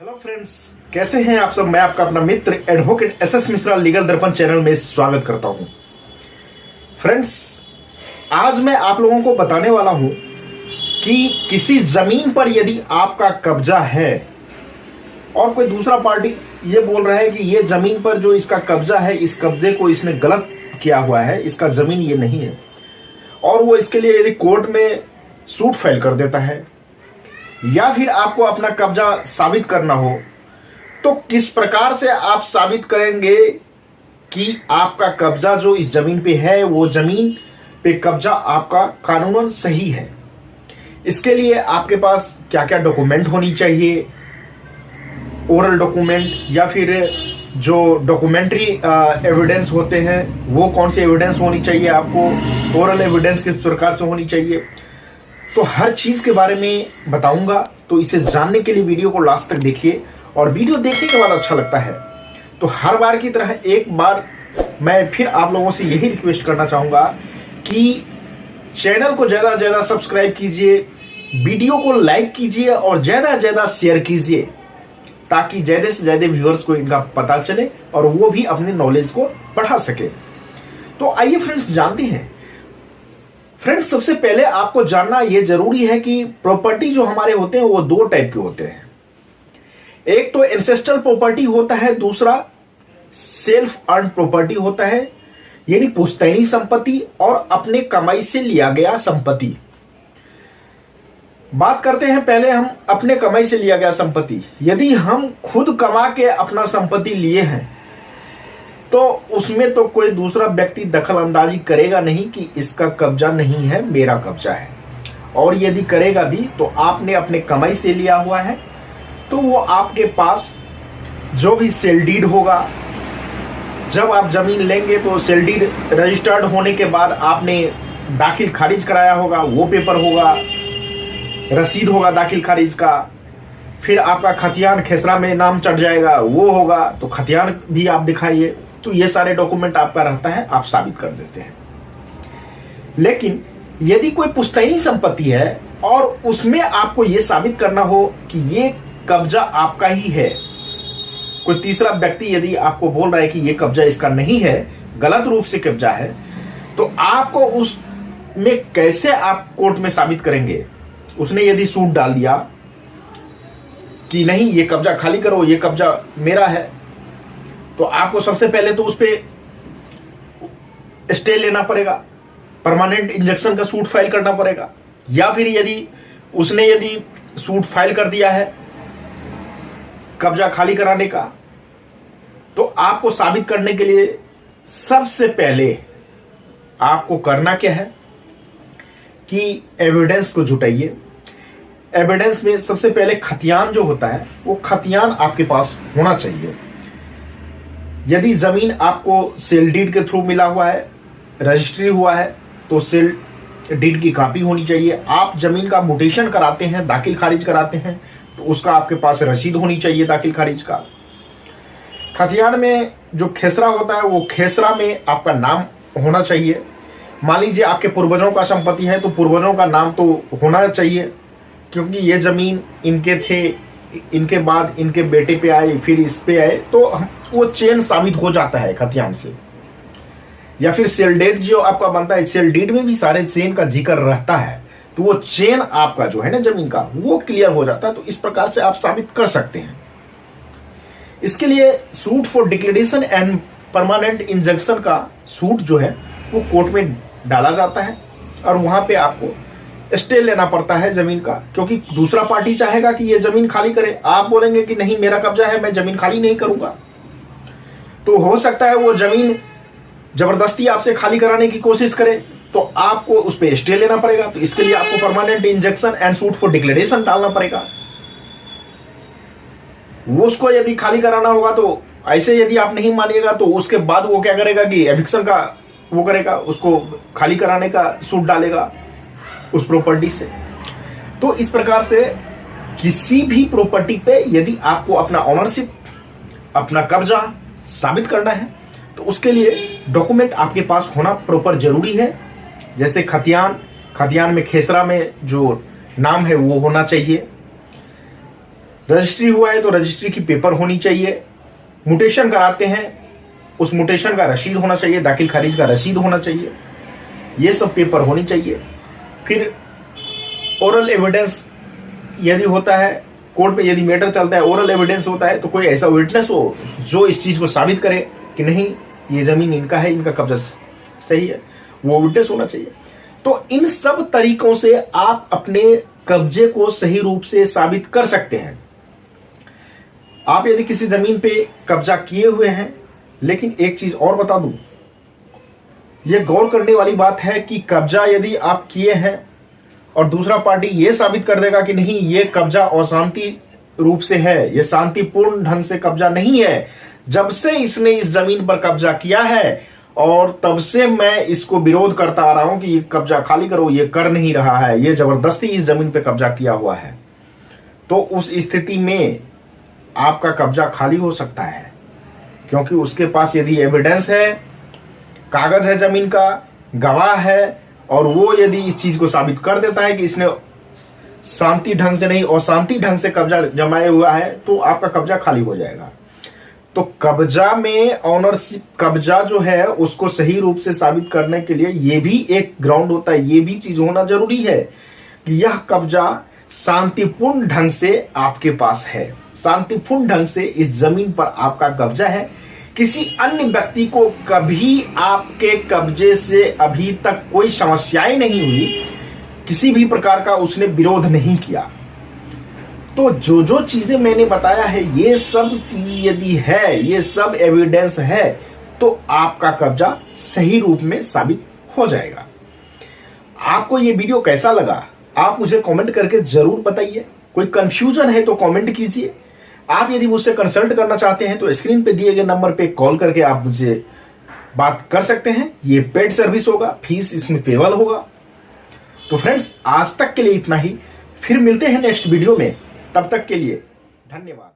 Hello friends, कैसे हैं आप सब। मैं आपका अपना मित्र एडवोकेट एसएस मिश्रा लीगल दर्पण चैनल में स्वागत करता हूं। फ्रेंड्स, आज मैं आप लोगों को बताने वाला हूं कि किसी जमीन पर यदि आपका कब्जा है और कोई दूसरा पार्टी ये बोल रहा है कि ये जमीन पर जो इसका कब्जा है, इस कब्जे को इसने गलत किया हुआ है, इसका जमीन ये नहीं है, और वो इसके लिए यदि कोर्ट में सूट फाइल कर देता है या फिर आपको अपना कब्जा साबित करना हो, तो किस प्रकार से आप साबित करेंगे कि आपका कब्जा जो इस जमीन पे है, वो जमीन पे कब्जा आपका कानूनन सही है। इसके लिए आपके पास क्या क्या डॉक्यूमेंट होनी चाहिए, ओरल डॉक्यूमेंट या फिर जो डॉक्यूमेंट्री एविडेंस होते हैं वो कौन सी एविडेंस होनी चाहिए, आपको ओरल एविडेंस किस प्रकार से होनी चाहिए, तो हर चीज के बारे में बताऊंगा। तो इसे जानने के लिए वीडियो को लास्ट तक देखिए, और वीडियो देखने के बाद अच्छा लगता है तो हर बार की तरह एक बार मैं फिर आप लोगों से यही रिक्वेस्ट करना चाहूंगा कि चैनल को ज्यादा से ज्यादा सब्सक्राइब कीजिए, वीडियो को लाइक कीजिए और ज्यादा से ज्यादा शेयर कीजिए, ताकि ज्यादा से ज्यादा व्यूअर्स को इनका पता चले और वो भी अपने नॉलेज को बढ़ा सके। तो आइए फ्रेंड्स जानते हैं। फ्रेंड्स, सबसे पहले आपको जानना यह जरूरी है कि प्रॉपर्टी जो हमारे होते हैं वो दो टाइप के होते हैं। एक तो एंसेस्ट्रल प्रॉपर्टी होता है, दूसरा सेल्फ अर्न प्रॉपर्टी होता है, यानी पुश्तैनी संपत्ति और अपने कमाई से लिया गया संपत्ति। बात करते हैं पहले हम अपने कमाई से लिया गया संपत्ति। यदि हम खुद कमा के अपना संपत्ति लिए हैं तो उसमें तो कोई दूसरा व्यक्ति दखल अंदाजी करेगा नहीं कि इसका कब्जा नहीं है, मेरा कब्जा है। और यदि करेगा भी तो आपने अपने कमाई से लिया हुआ है, तो वो आपके पास जो भी सेल डीड होगा, जब आप जमीन लेंगे तो सेल डीड रजिस्टर्ड होने के बाद आपने दाखिल खारिज कराया होगा, वो पेपर होगा, रसीद होगा दाखिल खारिज का, फिर आपका खतियान खेसरा में नाम चढ़ जाएगा, वो होगा तो खतियान भी आप दिखाइए। तो ये सारे डॉक्यूमेंट आपका रहता है, आप साबित कर देते हैं। लेकिन यदि कोई पुश्तैनी संपत्ति है और उसमें आपको यह साबित करना हो कि ये कब्जा आपका ही है, कोई तीसरा व्यक्ति यदि आपको बोल रहा है कि ये कब्जा इसका नहीं है, गलत रूप से कब्जा है, तो आपको उसमें कैसे आप कोर्ट में साबित करेंगे। उसने यदि सूट डाल दिया कि नहीं ये कब्जा खाली करो, ये कब्जा मेरा है, तो आपको सबसे पहले तो उस पर स्टे लेना पड़ेगा, परमानेंट इंजंक्शन का सूट फाइल करना पड़ेगा। या फिर यदि सूट फाइल कर दिया है कब्जा खाली कराने का, तो आपको साबित करने के लिए सबसे पहले आपको करना क्या है कि एविडेंस को जुटाइए। एविडेंस में सबसे पहले खतियान जो होता है, वो खतियान आपके पास होना चाहिए। यदि जमीन आपको सेल डीड के थ्रू मिला हुआ है, रजिस्ट्री हुआ है, तो सेल डीड की कॉपी होनी चाहिए। आप जमीन का म्यूटेशन कराते हैं, दाखिल खारिज कराते हैं, तो उसका आपके पास रसीद होनी चाहिए दाखिल खारिज का। खतियान में जो खेसरा होता है, वो खेसरा में आपका नाम होना चाहिए। मान लीजिए आपके पूर्वजों का संपत्ति है, तो पूर्वजों का नाम तो होना चाहिए, क्योंकि ये जमीन इनके थे, इनके बाद इनके बेटे पे आए, फिर इस पे आए, तो वो चेन साबित हो जाता है खतियान से। या फिर सेल डीड जो आपका बनता है, सेल डीड में भी सारे चेन का जिक्र रहता है, तो वो चेन आपका जो है ना जमीन का, वो क्लियर हो जाता है। तो इस प्रकार से आप साबित कर सकते हैं। इसके लिए suit for declaration and permanent injunction का सूट जो है वो कोर्ट में डाला जाता है, और वहां पे आपको स्टे लेना पड़ता है जमीन का, क्योंकि दूसरा पार्टी चाहेगा कि ये जमीन खाली करे। आप बोलेंगे कि नहीं मेरा कब्जा है, मैं जमीन खाली नहीं करूंगा, तो हो सकता है वो जमीन जबरदस्ती आपसे खाली कराने की कोशिश करे, तो आपको उस पर स्टे लेना पड़ेगा। तो इसके लिए आपको permanent injunction and suit for declaration डालना पड़ेगा। वो उसको यदि खाली कराना होगा, तो ऐसे यदि आप नहीं मानिएगा तो उसके बाद वो क्या करेगा कि एविक्शन का वो करेगा, उसको खाली कराने का सूट डालेगा उस प्रॉपर्टी से। तो इस प्रकार से किसी भी प्रॉपर्टी पे यदि आपको अपना ऑनरशिप, अपना कब्जा साबित करना है, तो उसके लिए डॉक्यूमेंट आपके पास होना प्रॉपर जरूरी है। जैसे खतियान में खेसरा में जो नाम है वो होना चाहिए। रजिस्ट्री हुआ है तो रजिस्ट्री की पेपर होनी चाहिए। म्यूटेशन कराते हैं, उस म्यूटेशन का रसीद होना चाहिए, दाखिल खारिज का रसीद होना चाहिए, ये सब पेपर होनी चाहिए। फिर ओरल एविडेंस यदि होता है, कोर्ट में यदि मैटर चलता है, ओरल एविडेंस होता है, तो कोई ऐसा विटनेस हो जो इस चीज को साबित करे कि नहीं ये जमीन इनका है, इनका कब्जा सही है, वो विटनेस होना चाहिए। तो इन सब तरीकों से आप अपने कब्जे को सही रूप से साबित कर सकते हैं। आप यदि किसी जमीन पे कब्जा किए हुए हैं, लेकिन एक चीज और बता दूं, यह गौर करने वाली बात है कि कब्जा यदि आप किए हैं और दूसरा पार्टी यह साबित कर देगा कि नहीं ये कब्जा अशांति रूप से है, यह शांतिपूर्ण ढंग से कब्जा नहीं है, जब से इसने इस जमीन पर कब्जा किया है और तब से मैं इसको विरोध करता आ रहा हूं कि ये कब्जा खाली करो, ये कर नहीं रहा है, ये जबरदस्ती इस जमीन पे कब्जा किया हुआ है, तो उस स्थिति में आपका कब्जा खाली हो सकता है। क्योंकि उसके पास यदि एविडेंस है, कागज है जमीन का, गवाह है, और वो यदि इस चीज को साबित कर देता है कि इसने शांति ढंग से नहीं अशांति ढंग से कब्जा जमाया हुआ है, तो आपका कब्जा खाली हो जाएगा। तो कब्जा में ऑनरशिप, कब्जा जो है उसको सही रूप से साबित करने के लिए ये भी एक ग्राउंड होता है, ये भी चीज होना जरूरी है कि यह कब्जा शांतिपूर्ण ढंग से आपके पास है, शांतिपूर्ण ढंग से इस जमीन पर आपका कब्जा है। किसी अन्य व्यक्ति को कभी आपके कब्जे से अभी तक कोई समस्याएं नहीं हुई, किसी भी प्रकार का उसने विरोध नहीं किया। तो जो जो चीजें मैंने बताया है, ये सब चीज यदि है, ये सब एविडेंस है, तो आपका कब्जा सही रूप में साबित हो जाएगा। आपको ये वीडियो कैसा लगा आप मुझे कमेंट करके जरूर बताइए। कोई कंफ्यूजन है तो कमेंट कीजिए। आप यदि मुझसे कंसल्ट करना चाहते हैं तो स्क्रीन पे दिए गए नंबर पे कॉल करके आप मुझसे बात कर सकते हैं। ये पेड सर्विस होगा, फीस इसमें पेबल होगा। तो फ्रेंड्स, आज तक के लिए इतना ही, फिर मिलते हैं नेक्स्ट वीडियो में। तब तक के लिए धन्यवाद।